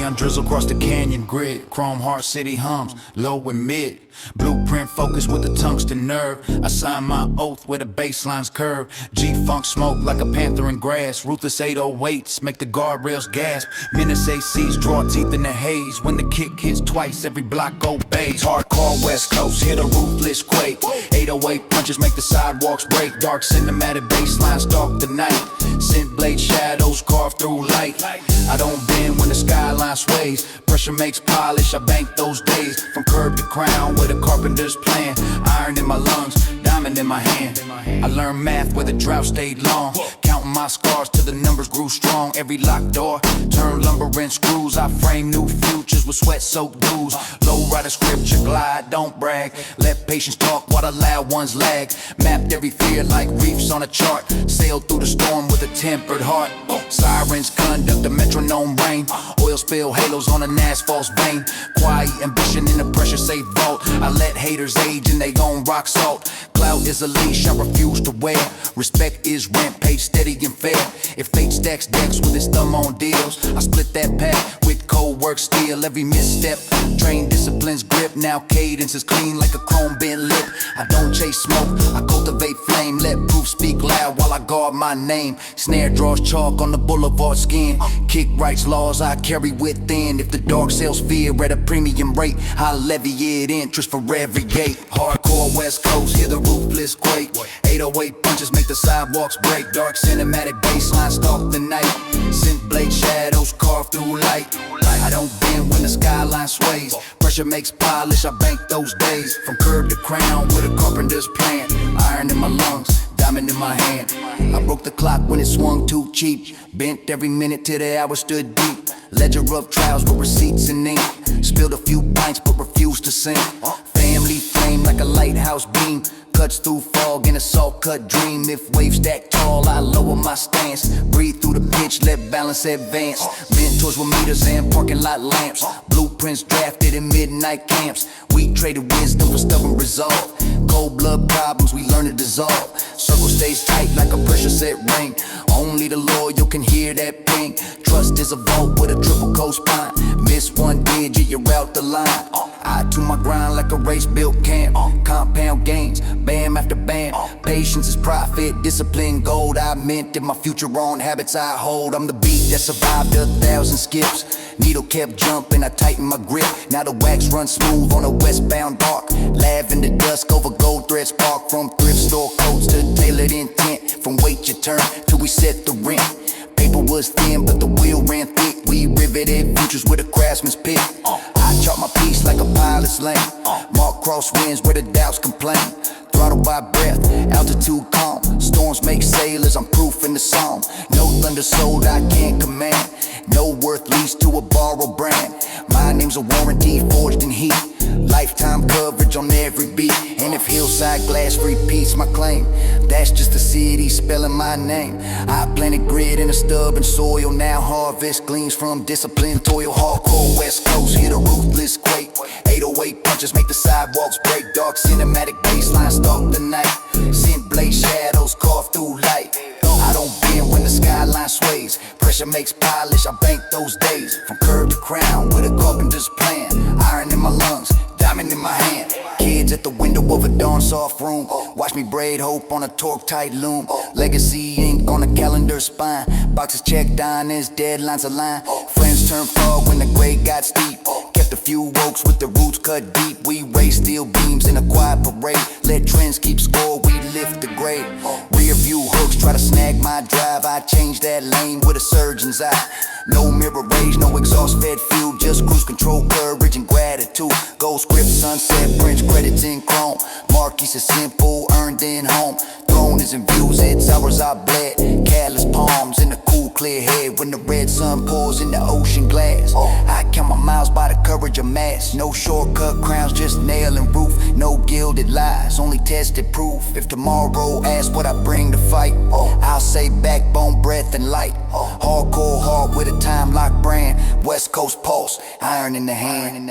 neon drizzle across the canyon grid. Chrome heart city hums, low and mid. Blueprint focus with the tungsten nerve. I sign my oath where the bassline's curve. G-funk smoke like a panther in grass. Ruthless 808s make the guardrails gasp. Menace ACs draw teeth in the haze. When the kick hits twice, every block obeys. Hardcore West Coast, hit a ruthless quake. 808 punches make the sidewalks break. Dark cinematic bassline stalk the night. Scent blade shadows carve through light. I don't bend when the skyline sways. Pressure makes polish, I bank those days. From curb to crown where the carpenter's plan. Iron in my lungs, diamond in my hand. I learned math where the drought stayed long. Counting my scars till the numbers grew strong. Every locked door turned lumber and screws. I frame new futures with sweat-soaked dues. Low rider scripture glide, don't brag. Let patience talk while the loud ones lag. Mapped every fear like reefs on a chart. Sailed through the storm with a tempered heart. Sirens conduct the metronome rain. Oil spill halos on an asphalt's vein. Quiet ambition in the pressure safe vault. I let haters age in they own rock salt. Clout is a leash I refuse to wear. Respect is rent paid steady and fair. If fate stacks decks with his thumb on deals, I split that pack with cold work steel. Every misstep, train discipline's grip. Now cadence is clean like a chrome bent lip. I don't chase smoke, I cultivate flame. Let proof speak loud while I guard my name. Snare draws chalk on the boulevard skin. Kick writes laws I carry within. If the dark sells fear at a premium rate, I levy it interest for every gate. Hardcore West Coast, hear the ruthless quake. 808 punches make the sidewalks break. Dark cinematic bassline stalk the night. Scent blade shadows carve through light. I don't bend when the skyline sways. Pressure makes polish, I bank those days. From curb to crown with a carpenter's plan. Iron in my lungs, diamond in my hand. I broke the clock when it swung too cheap. Bent every minute till the hour stood deep. Ledger of trials with receipts and ink. Spilled a few pints but refused to sink. Family flame like a lighthouse beam. Cuts through fog in a salt-cut dream. If waves stack tall, I lower my stance. Breathe through the pitch, let balance advance. Mentors with meters and parking lot lamps. Blueprints drafted in midnight camps. We traded wisdom for stubborn resolve. Cold blood problems we learn to dissolve. Circle stays tight like a pressure set ring. Only the loyal can hear that ping. Trust is a vault with a triple co-spine. Miss one digit, you're out the line. I to my grind like a race built camp. Compound gains, bam after bam. Patience is profit, discipline gold. I meant in my future on habits I hold. I'm the beat that survived 1,000 skips. Needle kept jumping, I tightened my grip. Now the wax runs smooth on a westbound arc. Lavender dusk over gold thread spark. From thrift store coats to tailored intent. From wait your turn till we set the rent. Paper was thin but the wheel ran thick. We riveted futures with a craftsman's pick. I chart my piece like a pilot's lane. Mark crosswinds where the doubts complain. Throttled by breath, altitude calm. Storms make sailors, I'm proof in the psalm. No thunder sold, I can't command. No worth leased to a borrowed brand. My name's a warranty forged in heat. Lifetime coverage on every beat. And if hillside glass repeats my claim, that's just the city spelling my name. I planted grit in a stubborn soil. Now harvest gleams from discipline, toil. Hardcore West Coast, hit a ruthless quake. 808 punches make the sidewalks break. Dark cinematic bassline stalk the night. Scent blade shadows carve through light. I don't bend when the skyline sways. Pressure makes polish, I bank those days. From curb to crown with a carpenter's plan. Iron in my lungs, diamond in my hand. Kids at the window of a dawn soft room. Watch me braid hope on a torque tight loom. Legacy ink on a calendar spine. Boxes checked, diners, deadlines aligned. Friends turned fog when the grade got steep. Kept a few oaks with the roots cut deep. We raise steel beams in a quiet parade. Let trends keep score, we lift the grade. Rear view hooks try to snag my drive. I change that lane with a surgeon's eye. No mirror rage, no exhaust fed fuel. Just cruise control, courage and gratitude. Gold script, sunset, French credits in chrome. Marquise is simple, earned in home. Throne is in views, it's hours I bled. Callous palms in a cool clear head. When the red sun pours in the ocean glass, I count my miles by the courage of mass. No shortcut crowns, just nail and roof. No gilded lies, only tested proof. If tomorrow asks what I bring to fight, I'll say backbone, breath and light. Hardcore heart with a time lock brand. West Coast pulse, iron in the hand.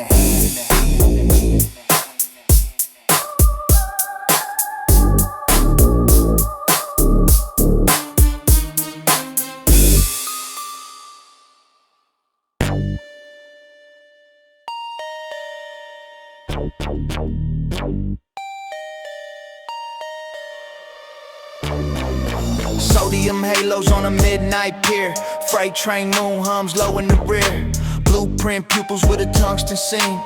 Sodium halos on a midnight pier. Freight train moon hums low in the rear. Blueprint pupils with a tungsten seam.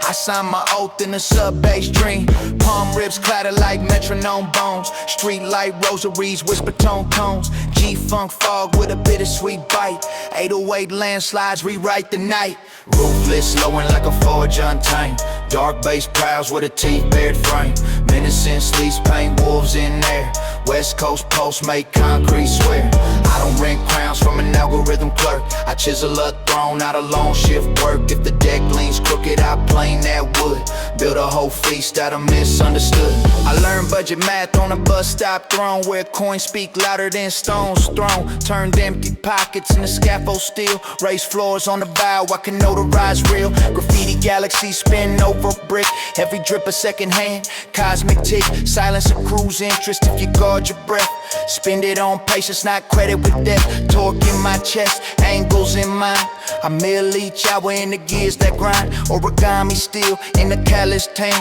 I signed my oath in a sub-bass dream. Palm ribs clatter like metronome bones. Street light rosaries whisper tone tones. G-funk fog with a bittersweet bite. 808 landslides rewrite the night. Ruthless lowing like a forge untamed. Dark bass prowls with a teeth-bared frame. Menacing sleeps paint wolves in there. West Coast posts make concrete swear. I don't rent crowns from an algorithm clerk. I chisel a throne out of long shift work. If the deck leans crooked, I plane that wood. Build a whole feast out of misunderstood. I learned budget math on a bus stop throne, where coins speak louder than stones thrown. Turned empty pockets into scaffold steel. Raised floors on the bow, I can notarize real. Graffiti galaxies spin over brick. Every drip a second hand, cosmic tick. Silence a cruise interest if you guard your breath. Spend it on patience, not credit with death. Torque in my chest, angles in mine. I mill each hour in the gears that grind. Origami steel in the callous tan.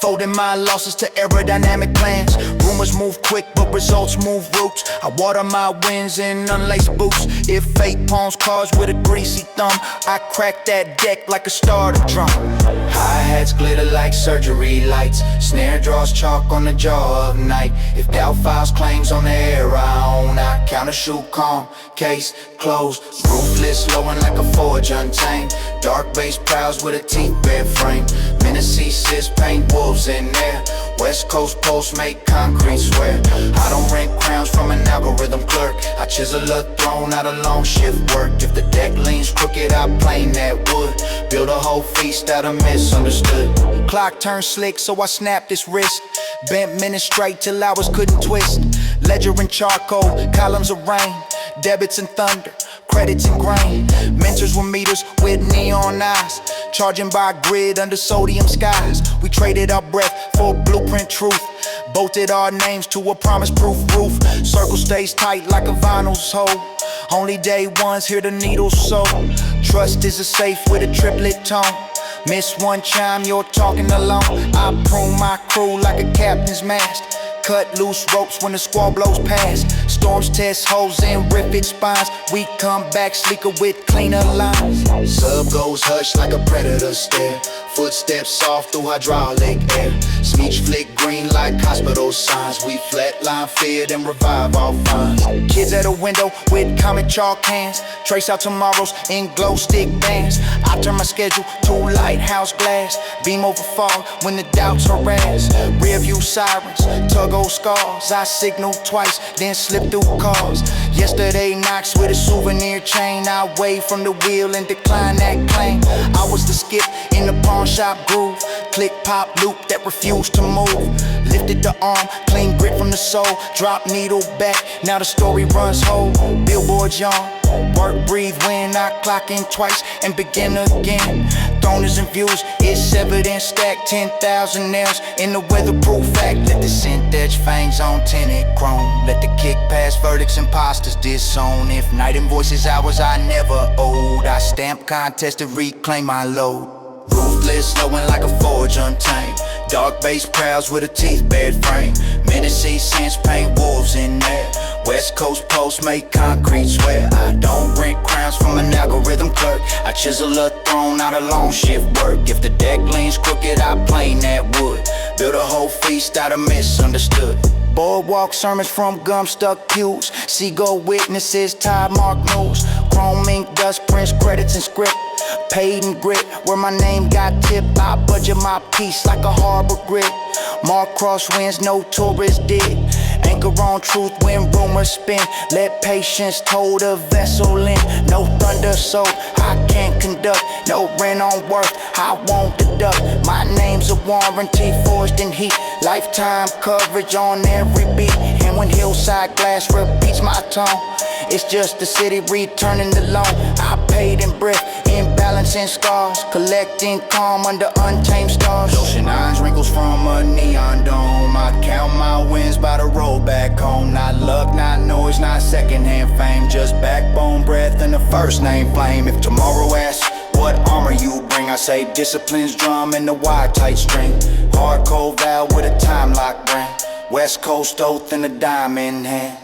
Folding my losses to aerodynamic plans. Rumors move quick, but results move roots. I water my wins in unlaced boots. If fate pawns cards with a greasy thumb, I crack that deck like a starter drum. Hi-hats glitter like surgery lights. Snare draws chalk on the jaw of night. If doubt files claims on the air I own, I count a shoe calm, case closed. Ruthless lowing like a forge untamed. Dark bass prowls with a teeth-bared frame. Menacing sis paint wolves in there. West Coast posts make concrete swear. I don't rent crowns from an algorithm clerk. I chisel a throne out of long shift work. If the deck leans crooked, I plane that wood. Build a whole feast out of misunderstood. Clock turned slick, so I snapped this wrist. Bent minutes straight till hours couldn't twist. Ledger and charcoal, columns of rain. Debits and thunder, credits and grain. Mentors were meters with neon eyes. Charging by grid under sodium skies. We traded our breath for blueprint truth. Bolted our names to a promise-proof roof. Circle stays tight like a vinyl's hole. Only day ones hear the needles sew. Trust is a safe with a triplet tone. Miss one chime, you're talking alone. I prune my crew like a captain's mast. Cut loose ropes when the squall blows past. Storms test holes and rivet spines. We come back sleeker with cleaner lines. Sub goes hush like a predator stare. Footsteps soft through hydraulic air. Speech flick green like hospital signs. We flatline fear and revive all finds. Kids at a window with comic chalk hands. Trace out tomorrows in glow stick bands. I turn my schedule to lighthouse glass. Beam over fog when the doubts harass. Rear view sirens, tug old scars. I signal twice, then slip through cars. Yesterday knocks with a souvenir chain. I wave from the wheel and decline that claim. I was the skip in the pawn shop groove. Click pop loop that refused to move. Lifted the arm, clean grit from the soul. Drop needle back, now the story runs whole. Billboards yawn, work breathe when I clock in twice and begin again. Throners and views, it's severed and stacked. 10,000 nails in the weatherproof fact. Let the scent edge fangs on tinted chrome. Let the kick past verdicts, imposters disown. If night and voices hours I never owed, I stamp contest to reclaim my load. Ruthless, flowing like a forge untamed. Dark bass prowls with a teeth-bared frame. Menacing sense paint wolves in there. West Coast posts make concrete swear. I don't rent crowns from an algorithm clerk. I chisel a throne out of long shift work. If the deck leans crooked, I plane that wood. Build a whole feast out of misunderstood. Boardwalk sermons from gum-stuck pews. Seagull witnesses, tide mark news. Chrome ink, dust prints, credits and script. Paid in grit, where my name got tipped. I budget my piece like a harbor grid. Mark crosswinds, no tourist did. Anchor on truth when rumors spin. Let patience tow the vessel in. No thunder, so I can't conduct. No rent on worth, I won't deduct. My name's a warranty forged in heat. Lifetime coverage on every beat. And when hillside glass repeats my tone, it's just the city returning the loan. I paid in breath, imbalancing scars. Collecting calm under untamed stars. Ocean eyes, wrinkles from a neon dome. I count my wins by the road back home. Not luck, not noise, not secondhand fame. Just backbone, breath, and the first name flame. If tomorrow asks what armor you bring, I say discipline's drum and the wide tight string. Hard cold valve with a time lock brand. West Coast oath and a diamond hand.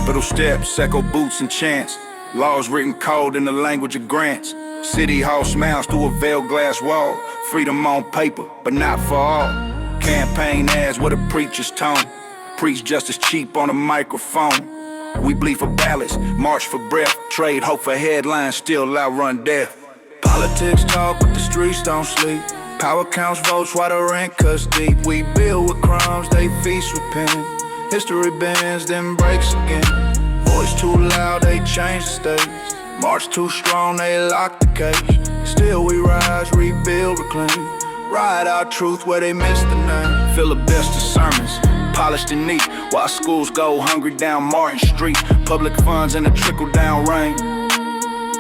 Capital steps, echo boots and chants. Laws written cold in the language of grants. City hall smiles through a veiled glass wall. Freedom on paper, but not for all. Campaign ads with a preacher's tone. Preach justice cheap on a microphone. We bleed for ballots, march for breath. Trade hope for headlines, still outrun death. Politics talk, but the streets don't sleep. Power counts votes while the rent cuts deep. We build with crumbs, they feast with pen. History bends, then breaks again. Voice too loud, they change the stage. March too strong, they lock the cage. Still we rise, rebuild, reclaim. Ride our truth where they miss the name. Filibuster sermons, polished and neat, while schools go hungry down Martin Street. Public funds in a trickle-down rain.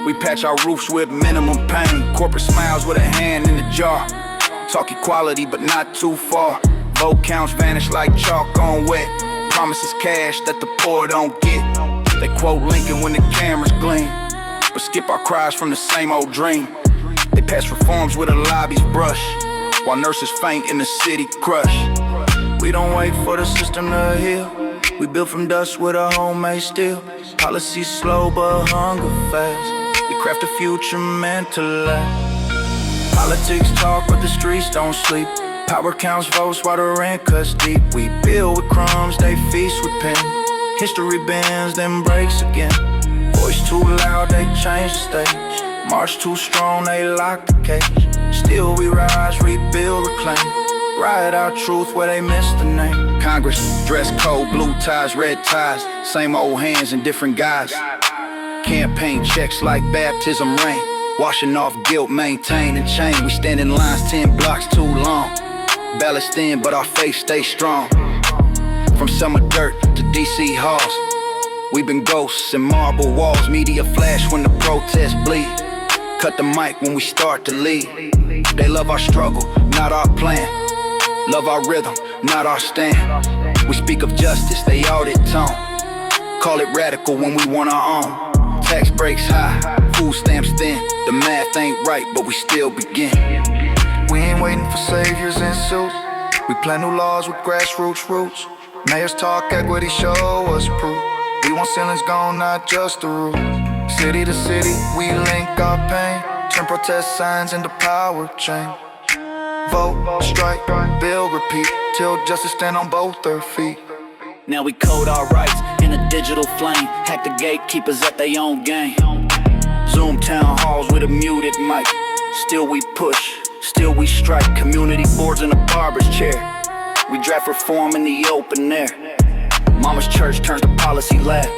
We patch our roofs with minimum pain. Corporate smiles with a hand in the jar. Talk equality, but not too far. Vote counts vanish like chalk on wet. Promises cash that the poor don't get. They quote Lincoln when the cameras gleam, but skip our cries from the same old dream. They pass reforms with a lobby's brush, while nurses faint in the city crush. We don't wait for the system to heal. We build from dust with a homemade steel. Policy slow but hunger fast. We craft a future meant to last. Politics talk but the streets don't sleep. Power counts votes while the rent cuts deep. We build with crumbs, they feast with pen. History bends, then breaks again. Voice too loud, they change the stage. March too strong, they lock the cage. Still we rise, rebuild, reclaim. Ride our truth where they miss the name. Congress, dress code, blue ties, red ties. Same old hands in different guys. Campaign checks like baptism rain. Washing off guilt, maintain and chain. We stand in lines 10 blocks too long. Ballots thin, but our faith stays strong. From summer dirt to DC halls, we've been ghosts and marble walls. Media flash when the protests bleed. Cut the mic when we start to lead. They love our struggle, not our plan. Love our rhythm, not our stand. We speak of justice, they audit tone. Call it radical when we want our own. Tax breaks high, food stamps thin. The math ain't right, but we still begin. We ain't waiting for saviors in suits. We plan new laws with grassroots roots. Mayors talk equity, show us proof. We want ceilings gone, not just the roof. City to city, we link our pain. Turn protest signs into power change. Vote, strike, build, repeat, till justice stand on both their feet. Now we code our rights in a digital flame. Hack the gatekeepers at their own game. Zoom town halls with a muted mic. Still we push, still we strike. Community boards in a barber's chair. We draft reform in the open air. Mama's church turns to policy lab.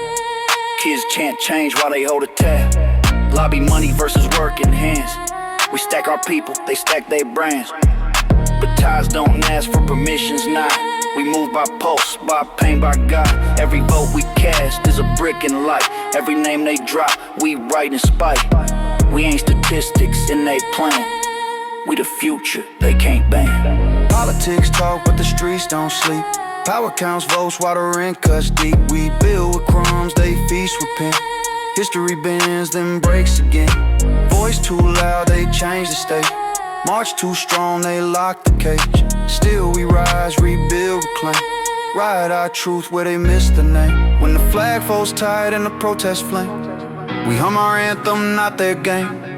Kids chant change while they hold a tab. Lobby money versus work in hands. We stack our people, they stack their brands. But ties don't ask for permissions now. We move by pulse, by pain, by God. Every vote we cast is a brick in light. Every name they drop, we write in spite. We ain't statistics in they plan. We the future, they can't ban. Politics talk, but the streets don't sleep. Power counts votes while the rent cuts deep. We build with crumbs, they feast with pen. History bends, then breaks again. Voice too loud, they change the state. March too strong, they lock the cage. Still we rise, rebuild, reclaim. Ride our truth where they miss the name. When the flag folds tight and the protest flame, we hum our anthem, not their game.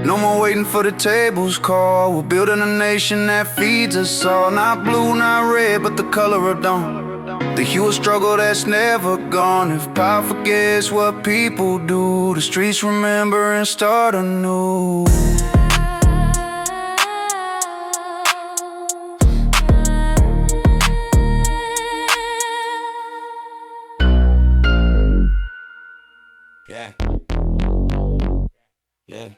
No more waiting for the table's call. We're building a nation that feeds us all. Not blue, not red, but the color of dawn. The hue of struggle that's never gone. If power forgets what people do, the streets remember and start anew. Yeah. Yeah.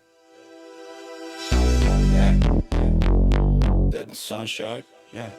The sun sharp. Yeah.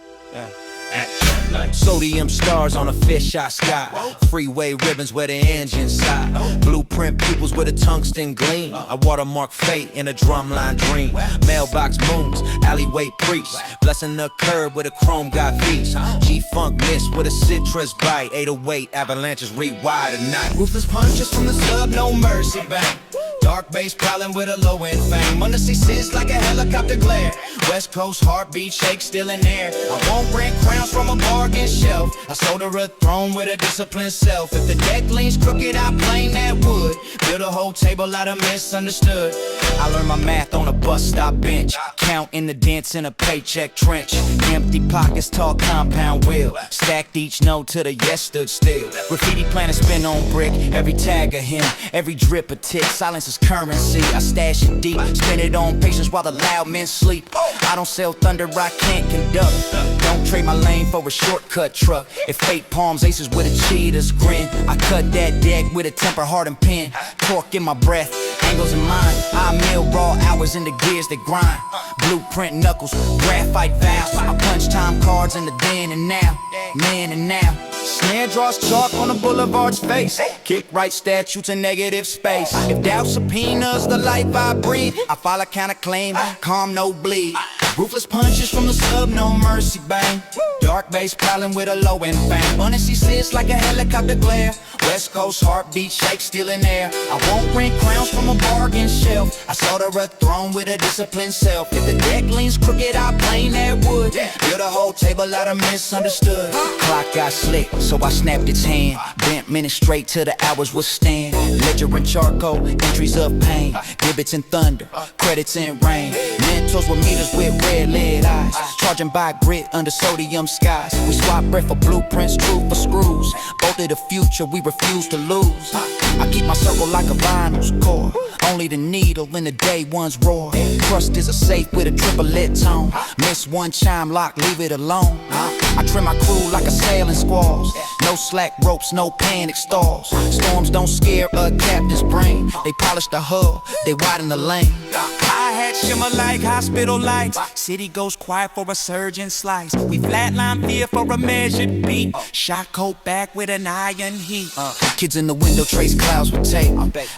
Sodium stars on a fisheye sky. Freeway ribbons where the engines sigh. Blueprint pupils with a tungsten gleam. I watermark fate in a drumline dream. Mailbox moons, alleyway priests. Blessing the curb with a chrome got feast. G-funk mist with a citrus bite. 808 avalanches rewire tonight. Ruthless punches from the sub, no mercy back. Dark bass prowling with a low end fame. Under C6 like a helicopter glare. West Coast heartbeat shake still in air. I won't rent crowns from a bargain shelf. I sold her a throne with a disciplined self. If the deck leans crooked, I plane that wood. Build a whole table out of misunderstood. I learned my math on a bus stop bench. Counting the dents in a paycheck trench. Empty pockets, tall compound wheel. Stacked each note till the yes stood still. Graffiti plan to spin on brick. Every tag of him, every drip a tick. Silence is currency. I stash it deep. Spend it on patience while the loud men sleep. I don't sell thunder, I can't conduct. Don't trade my lane for a shortcut truck. If fate palms aces with a cheetah's grin, I cut that deck with a temper hardened pen. Torque in my breath, angles in mind. I mill raw hours into gears that grind. Blueprint knuckles, graphite valves. I punch time cards in the then and now, man and now. Snare draws chalk on the boulevard's face. Kick right statutes in negative space. If doubt subpoenas the life I breathe, I file a counterclaim, calm no bleed. Ruthless punches from the sub, no mercy bang. Dark bass prowling with a low end fame. Honesty sits like a helicopter glare. West Coast heartbeat shake still in air. I won't rent crowns from a bargain shelf. I sold her a throne with a disciplined self. If the deck leans crooked, I plane that wood. Build a whole table out of misunderstood. Clock got slick, so I snapped its hand. Bent minutes straight till the hours would stand. Ledger and charcoal, entries of pain. Gibbets and thunder, credits and rain. Mentors with meters with red lead eyes. Charging by grit under sodium skies. We swap breath for blueprints, truth for screws. Both of the future we refuse to lose. I keep my circle like a vinyl's core. Only the needle in the day one's roar. Crust is a safe with a triplet tone. Miss one chime lock, leave it alone. I trim my crew like a sailing squalls. No slack ropes, no panic stalls. Storms don't scare a captain's brain. They polish the hull, they widen the lane. I had shimmer like hospital lights. City goes quiet for a surgeon slice. We flatline fear for a measured beat. Shot coat back with an iron heat. Kids in the window trace clouds with tape.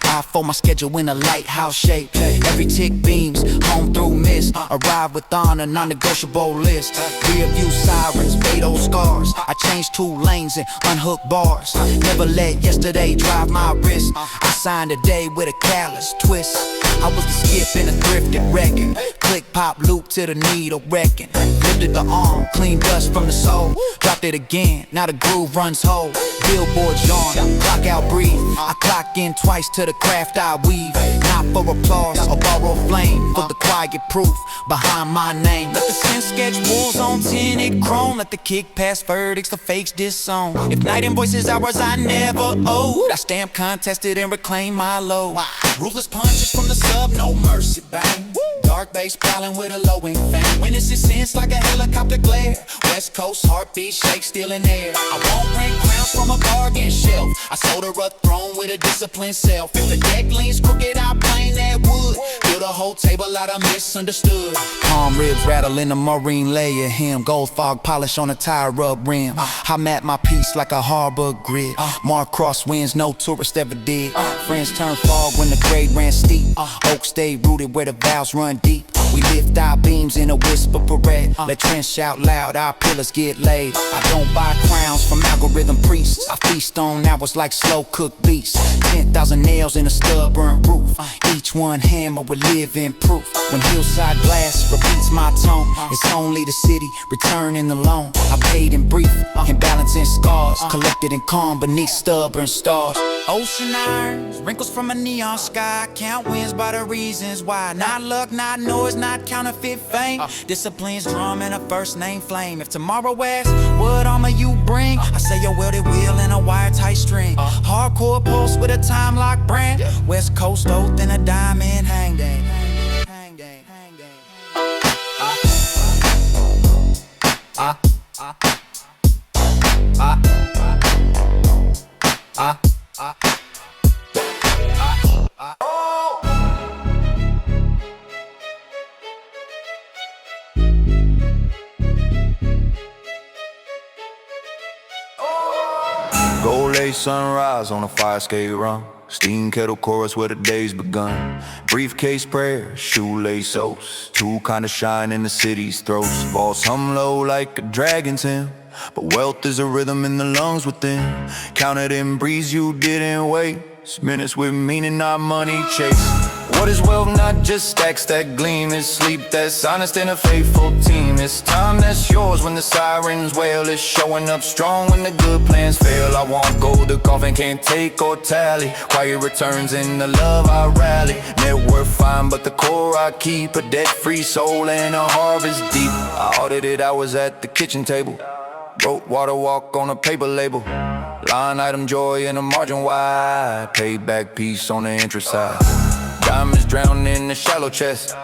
I fold my schedule in a lighthouse shape. Every tick beams, home through mist. Arrive with honor, non-negotiable list. Rear view sirens, fatal scars. I changed 2 lanes and unhooked bars. Never let yesterday drive my wrist. I signed a day with a callous twist. I was the skip in a thrifted record. Click, pop, loop to the needle reckon. Lifted the arm, clean dust from the soul. Dropped it again, now the groove runs whole. Billboards on, clock out, breathe. I clock in twice to the craft I weave. Not for applause or borrowed flame, for the quiet proof behind my name. Let the sin sketch wolves on tinted chrome. Let the kick pass verdicts, the fakes disown. If night invoices hours I never owed, I stamp contested and reclaim my load. Ruthless punches from the sub, no mercy bang. Dark bass prowling with a low end fame. Witnesses sense like a helicopter glare. West Coast heartbeat shake still in air. I won't rent crowns from a bargain shelf. I sold her a throne with a disciplined self. If the deck leans crooked, I plane that wood. Build a whole table out of misunderstood. Palm ribs rattle in the marine layer hem. Gold fog polish on a tire rub rim. I map my piece like a harbor grid. Mark crosswinds no tourist ever did. Friends turn fog when the grade ran steep. Oaks stay rooted where the valves run deep. We lift our beams in a whisper parade. Let trends shout loud, our pillars get laid. I don't buy crowns from algorithm priests. I feast on hours like slow cooked beasts. 10,000 nails in a stubborn roof. Each one hammer with living proof. When hillside blast repeats my tone, it's only the city returning the loan. I paid in brief, imbalancing scars, collected in calm beneath stubborn stars. Ocean irons, wrinkles from a neon sky. Count wins by the reasons why. Not luck, not noise, not counterfeit fame. Discipline's drum and a first name flame. If tomorrow asks, what armor you bring? I say a welded wheel and a wire tight string. Hardcore pulse with a time lock brand. West Coast oath and a diamond hang day. Gold lace sunrise on a fire escape run. Steam kettle chorus where the day's begun. Briefcase prayer, shoelace oats. Two kinda shine in the city's throats. Falls hum low like a dragon's hymn. But wealth is a rhythm in the lungs within. Counted in breeze you didn't wait. It's minutes with meaning, not money chasing. What is wealth? Not just stacks that gleam. It's sleep that's honest and a faithful team. It's time that's yours when the sirens wail. It's showing up strong when the good plans fail. I won't go, the coffin can't take or tally. Quiet returns in the love I rally. Net worth fine, but the core I keep. A debt-free soul and a harvest deep. I audited, I was at the kitchen table. Wrote water walk on a paper label. Line item joy and a margin wide. Paid back piece on the interest side. Diamonds drown in the shallow chest.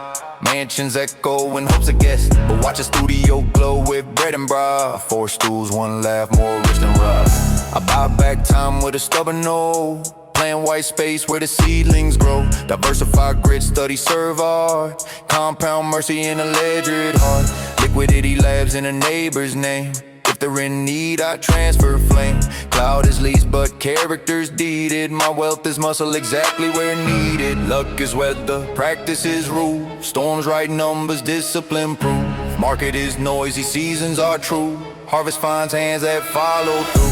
Mansions echo when hopes are guessed. But watch a studio glow with bread and broth. 4 stools, 1 laugh, more rich than rough. I buy back time with a stubborn no. Playing white space where the seedlings grow. Diversify grit, study, serve art. Compound mercy in a ledgered heart. Liquidity labs in a neighbor's name. If they're in need, I transfer flame. Cloud is leased, but character's deeded. My wealth is muscle exactly where needed. Luck is weather, practice is rule. Storms write numbers, discipline proof. Market is noisy, seasons are true. Harvest finds hands that follow through.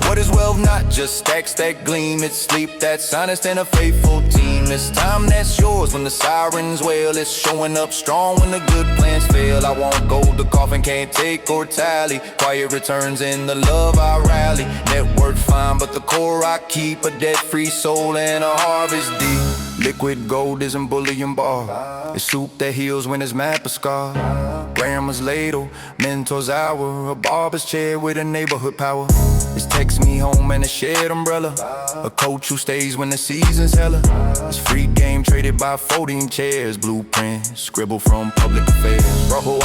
What is wealth? Not just stacks that gleam. It's sleep that's honest and a faithful team. It's time that's yours when the sirens wail. It's showing up strong when the good plans fail. I won't go, the coffin can't take or tally. Quiet returns in the love I rally. Net worth fine, but the core I keep. A debt-free soul and a harvest deep. Liquid gold isn't bullion bar. It's soup that heals when it's map a scar. Grandma's ladle, mentor's hour. A barber's chair with a neighborhood power. It's text me home and a shared umbrella. A coach who stays when the season's hella. It's free game traded by folding chairs. Blueprint, scribble from public affairs. Rojo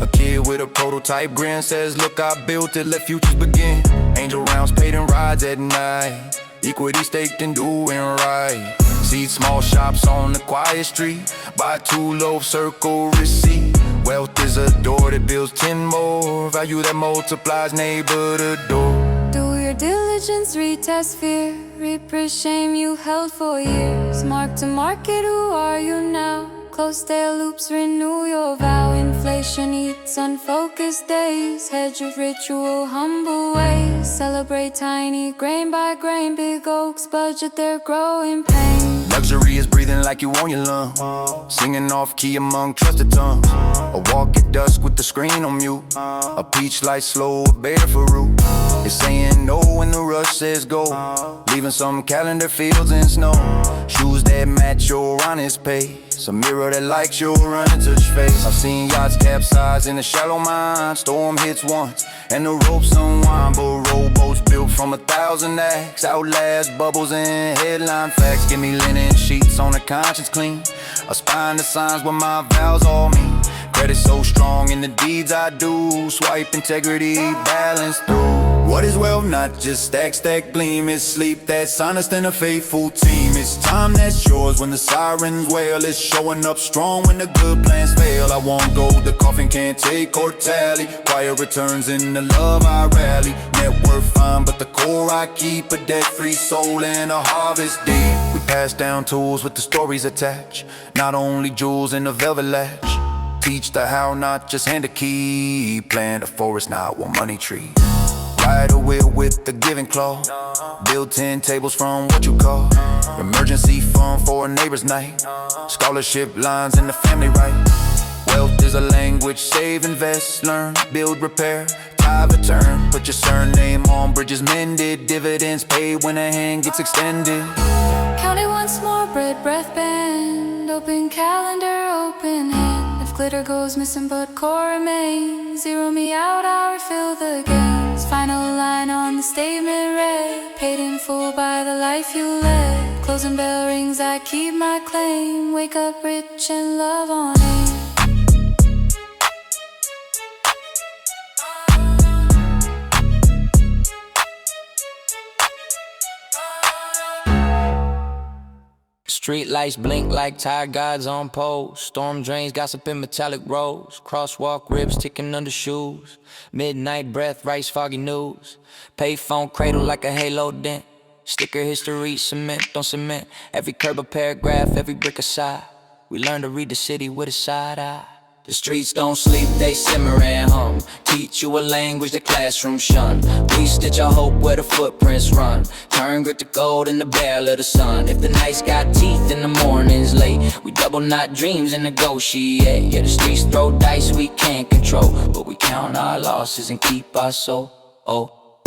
a kid with a prototype grin. Says look, I built it, let futures begin. Angel rounds paid in rides at night. Equity staked and doing right. Seed small shops on the quiet street. Buy 2 loaf circle receipt. Wealth is a door that builds 10 more. Value that multiplies neighbor to door. Do your diligence, retest fear. Repress shame you held for years. Mark to market, who are you now? Close their loops, renew your vow. Inflation eats unfocused days. Hedge of ritual, humble ways. Celebrate tiny grain by grain. Big oaks budget their growing pain. Luxury is breathing like you own your lungs. Singing off key among trusted tongues. A walk at dusk with the screen on mute. A peach light slow, a beta for root. It's saying no when the rush says go. Leaving some calendar fields in snow. Shoes that match your honest pace. A mirror that likes your running touch face. I've seen yachts capsize in a shallow mine. Storm hits once and the ropes unwind. But rowboats built from 1,000 acts outlast bubbles and headline facts. Give me linen sheets on a conscience clean. A spine the signs what my vows all mean. Credit so strong in the deeds I do. Swipe integrity, balance through. What is wealth? Not just stacks that gleam. It's sleep that's honest and a faithful team. It's time that's yours when the sirens wail. It's showing up strong when the good plans fail. I won't go, the coffin can't take or tally. Quiet returns in the love I rally. Net worth fine, but the core I keep. A debt-free soul and a harvest deep. We pass down tools with the stories attached. Not only jewels in the velvet latch. Teach the how, not just hand a key. Plant a forest, not one money tree. Ride a wheel with the giving claw. Build 10 tables from what you call emergency fund for a neighbor's night. Scholarship lines in the family right. Wealth is a language, save, invest, learn, build, repair, tithe, return. Put your surname on bridges mended. Dividends paid when a hand gets extended. Count it once more, bread, breath, bend. Open calendar, open hand. If glitter goes missing but core remains, zero me out, I refill the gains. Final line on the statement read, paid in full by the life you led. Closing bell rings, I keep my claim. Wake up rich and love on aim. Street lights blink like tired gods on poles. Storm drains, gossip in metallic rows. Crosswalk ribs ticking under shoes. Midnight breath, rice foggy news. Payphone cradle like a halo dent. Sticker history, cement on cement. Every curb a paragraph, every brick a side. We learn to read the city with a side eye. The streets don't sleep, they simmer and hum. Teach you a language the classroom shun. We stitch our hope where the footprints run. Turn grit to gold in the barrel of the sun. If the nights got teeth and the morning's late, we double knot dreams and negotiate. Yeah, the streets throw dice we can't control, but we count our losses and keep our soul. Oh,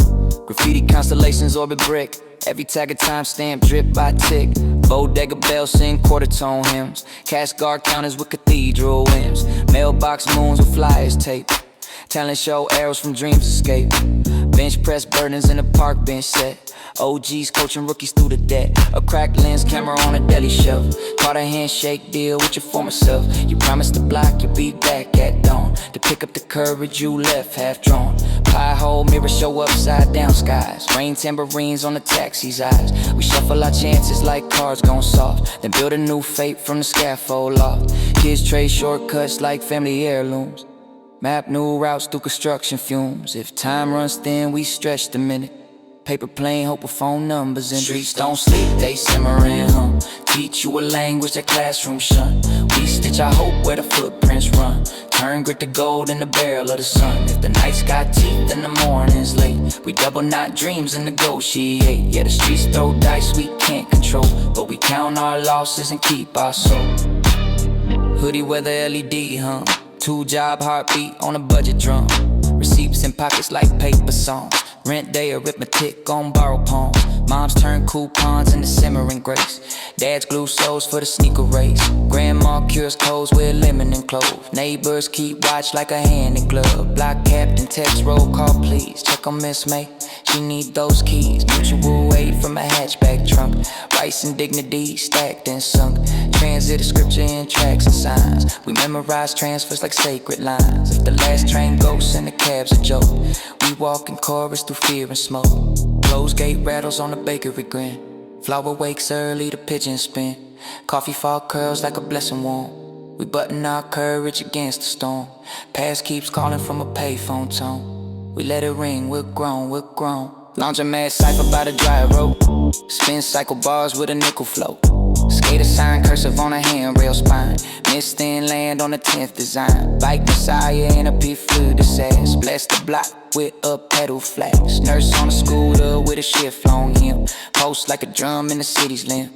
graffiti constellations orbit brick. Every tag a timestamp drip by tick. Bodega bells sing quarter tone hymns. Cash guard counters with cathedral hymns. Mailbox moons with flyers taped. Talent show arrows from dreams escape. Bench press burdens in a park bench set. OGs coaching rookies through the debt. A cracked lens camera on a deli shelf. Caught a handshake deal with your former self. You promised to block, you'll be back at dawn to pick up the courage you left half drawn. Pie hole mirror show upside down skies. Rain tambourines on the taxi's eyes. We shuffle our chances like cards gone soft, then build a new fate from the scaffold loft. Kids trade shortcuts like family heirlooms. Map new routes through construction fumes. If time runs thin, we stretch the minute. Paper plane, hope with phone numbers in. Streets don't sleep, they simmer and hum. Teach you a language that classroom shun. We stitch our hope where the footprints run. Turn grit to gold in the barrel of the sun. If the nights got teeth and the morning's late, we double knot dreams and negotiate. Yeah, the streets throw dice we can't control, but we count our losses and keep our soul. Hoodie weather LED hum. 2-job heartbeat on a budget drum. Receipts in pockets like paper songs. Rent day arithmetic on borrowed palms. Moms turn coupons into simmering grace. Dads glue soles for the sneaker race. Grandma cures colds with lemon and clove. Neighbors keep watch like a hand in glove. Block captain text roll call please. Check on Miss May, she need those keys. Mutual aid from a hatchback trunk. Rice and dignity stacked and sunk. Transit of scripture in tracks and signs. We memorize transfers like sacred lines. If the last train goes and the cab's a joke, we walk in chorus through fear and smoke. Closed gate rattles on the bakery grin. Flower wakes early, the pigeons spin. Coffee fog curls like a blessing warm. We button our courage against the storm. Past keeps calling from a payphone tone. We let it ring, we're grown, we're grown. Laundromat cipher by the dry rope. Spin cycle bars with a nickel float. Skater sign cursive on a handrail spine. Mist in land on the 10th design. Bike messiah in a P-fluid sass. Bless the block with a pedal flash. Nurse on a scooter with a shift on him. Post like a drum in the city's limb.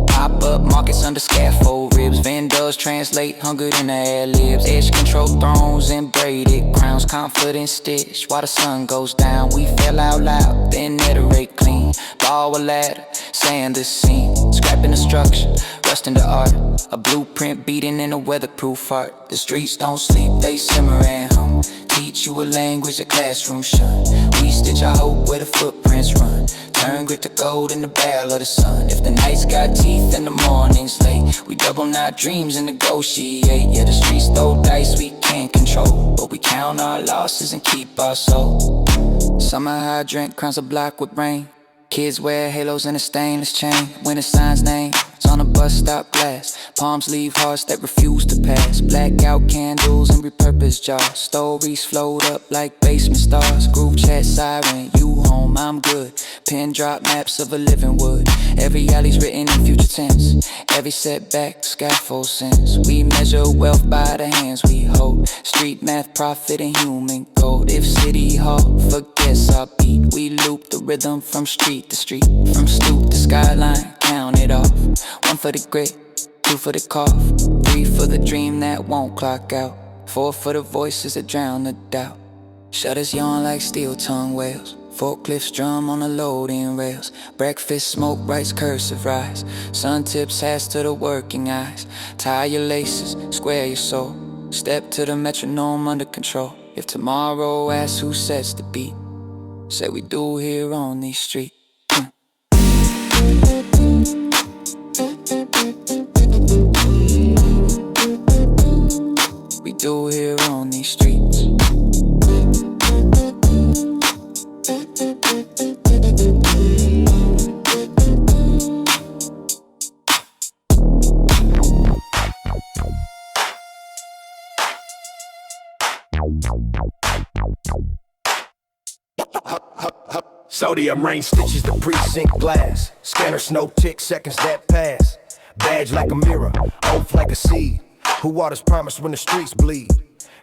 Pop-up markets under scaffold ribs. Vendors translate hunger in the ad-libs. Edge control thrones and braided crowns. Confident stitch while the sun goes down. We fell out loud, then iterate clean. Ball a ladder, sand the scene. Scrapping the structure, rusting the art. A blueprint beating in a weatherproof heart. The streets don't sleep, they simmer and hum. Teach you a language a classroom shun. We stitch our hope where the footprints run. Turn grit to gold in the barrel of the sun. If the nights got teeth and the morning's late, we double knot dreams and negotiate. Yeah, the streets throw dice we can't control, but we count our losses and keep our soul. Summer hydrant crowns a block with rain. Kids wear halos and a stainless chain. Winter signs names on a bus stop glass. Palms leave hearts that refuse to pass. Blackout candles and repurposed jars. Stories float up like basement stars. Group chat siren, you home, I'm good. Pin drop maps of a living wood. Every alley's written in future tense. Every setback, scaffold sense. We measure wealth by the hands we hold. Street math, profit, and human code. If City Hall forgets our beat, we loop the rhythm from street to street. From stoop to skyline, count it off. 1 for the grit, 2 for the cough, 3 for the dream that won't clock out, 4 for the voices that drown the doubt. Shutters yawn like steel tongue whales. Forklifts drum on the loading rails. Breakfast smoke writes cursive rise. Sun tips hats to the working eyes. Tie your laces, square your soul. Step to the metronome under control. If tomorrow asks who sets the beat, say we do here on these streets. We do here on these streets. Sodium rain stitches the precinct glass. Scanner snow tick seconds that pass. Badge like a mirror, oath like a seed. Who waters promise when the streets bleed?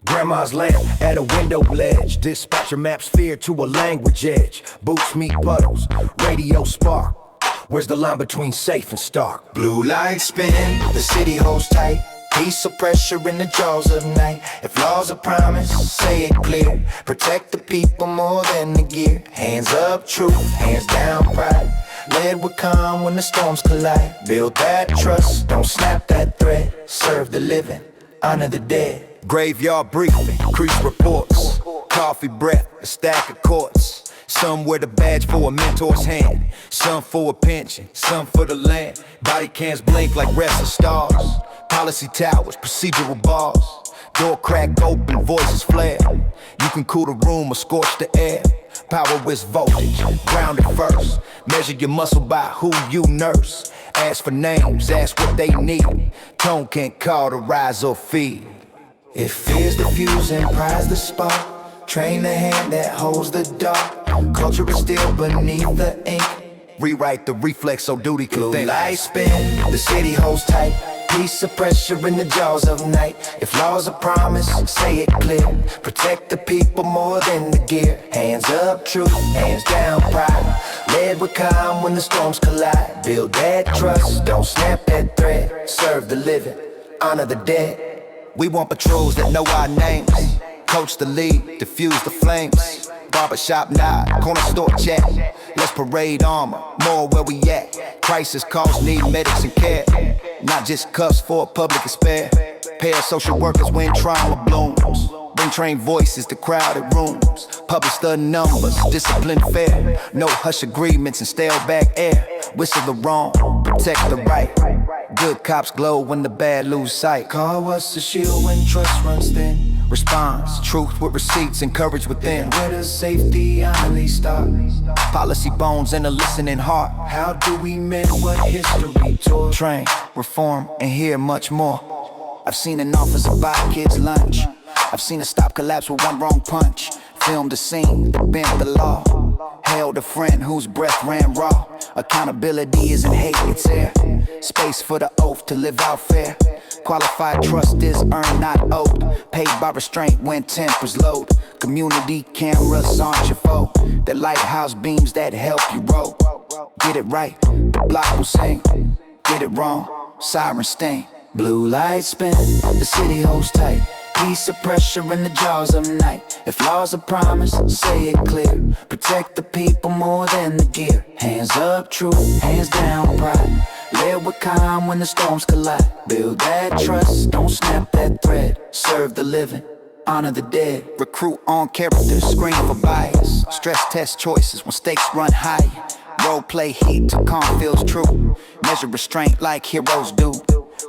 Grandma's lamp at a window ledge. Dispatcher maps fear to a language edge. Boots meet puddles, radio spark. Where's the line between safe and stark? Blue lights spin, the city holds tight. Piece of pressure in the jaws of night. If laws are promised, say it clear. Protect the people more than the gear. Hands up truth, hands down pride. Led with calm when the storms collide. Build that trust, don't snap that thread. Serve the living, honor the dead. Graveyard briefing, crease reports, coffee breath, a stack of courts. Some wear the badge for a mentor's hand, some for a pension, some for the land. Body cams blink like resting stars. Policy towers, procedural bars. Door crack open, voices flare. You can cool the room or scorch the air. Power with voltage, grounded first. Measure your muscle by who you nurse. Ask for names, ask what they need. Tone can't call to rise or feed. If fear's the fuse and pride's the spark, train the hand that holds the dark. Culture is still beneath the ink. Rewrite the reflex so duty can Blue think. lights spin, the city holds tight. Piece of pressure in the jaws of night. If laws are promised, say it clear. Protect the people more than the gear. Hands up truth, hands down pride. Led with calm when the storms collide. Build that trust, don't snap that thread. Serve the living, honor the dead. We want patrols that know our names. Coach the lead, diffuse the flames. Barbershop nod, corner store chat. Let's parade armor, more where we at. Crisis calls need medics and care. Not just cuffs for a public despair. Pair social workers when trauma blooms. Bring trained voices to crowded rooms. Publish the numbers, discipline fair. No hush agreements and stale back air. Whistle the wrong, protect the right. Good cops glow when the bad lose sight. Call us a shield when trust runs thin. Response, truth with receipts and courage within. Where does safety honestly start? Policy bones and a listening heart. How do we mend what history taught? Train, reform, and hear much more. I've seen an officer buy kids lunch. I've seen a stop collapse with one wrong punch. Filmed a scene that bent the law. Held a friend whose breath ran raw. Accountability isn't hate, it's air. Space for the oath to live out fair. Qualified trust is earned, not owed. Paid by restraint when tempers load. Community cameras aren't your foe. The lighthouse beams that help you roll. Get it right, the block will sing. Get it wrong, siren sting. Blue lights spin, the city holds tight. Piece of pressure in the jaws of night. If laws are promised, say it clear. Protect the people more than the gear. Hands up truth, hands down pride. Led with calm when the storms collide. Build that trust, don't snap that thread. Serve the living, honor the dead. Recruit on character, screen for bias. Stress test choices when stakes run high. Role play heat till calm feels true. Measure restraint like heroes do.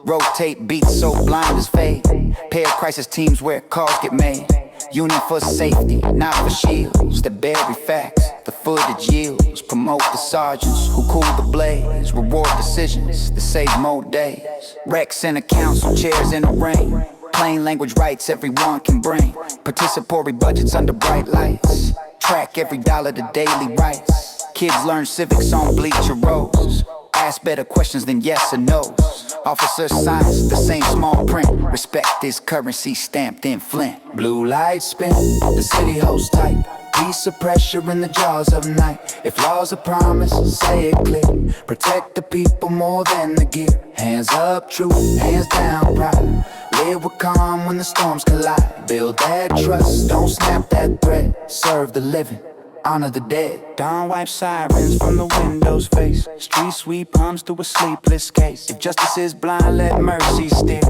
Rotate beats so blind as fade. Pair crisis teams where calls get made. Unit for safety, not for shields that bury facts. The footage yields, promote the sergeants who cool the blaze. Reward decisions that save more days. Recs in a council, chairs in a ring. Plain language rights everyone can bring. Participatory budgets under bright lights. Track every dollar to daily rights. Kids learn civics on bleacher rows. Ask better questions than yes or no's. Officers signs the same small print. Respect is currency stamped in Flint. Blue lights spin, the city holds tight. Piece of pressure in the jaws of night. If laws are promised, say it clear. Protect the people more than the gear. Hands up truth, hands down pride. Live with calm when the storms collide. Build that trust, don't snap that thread. Serve the living, honor the dead. Dawn wipe sirens from the windows face. Street sweep hums through a sleepless case. If justice is blind, let mercy steer.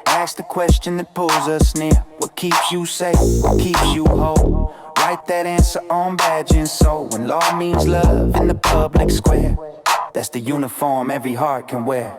Ask the question that pulls us near. What keeps you safe? What keeps you whole? Write that answer on badge and soul. When law means love in the public square, that's the uniform every heart can wear.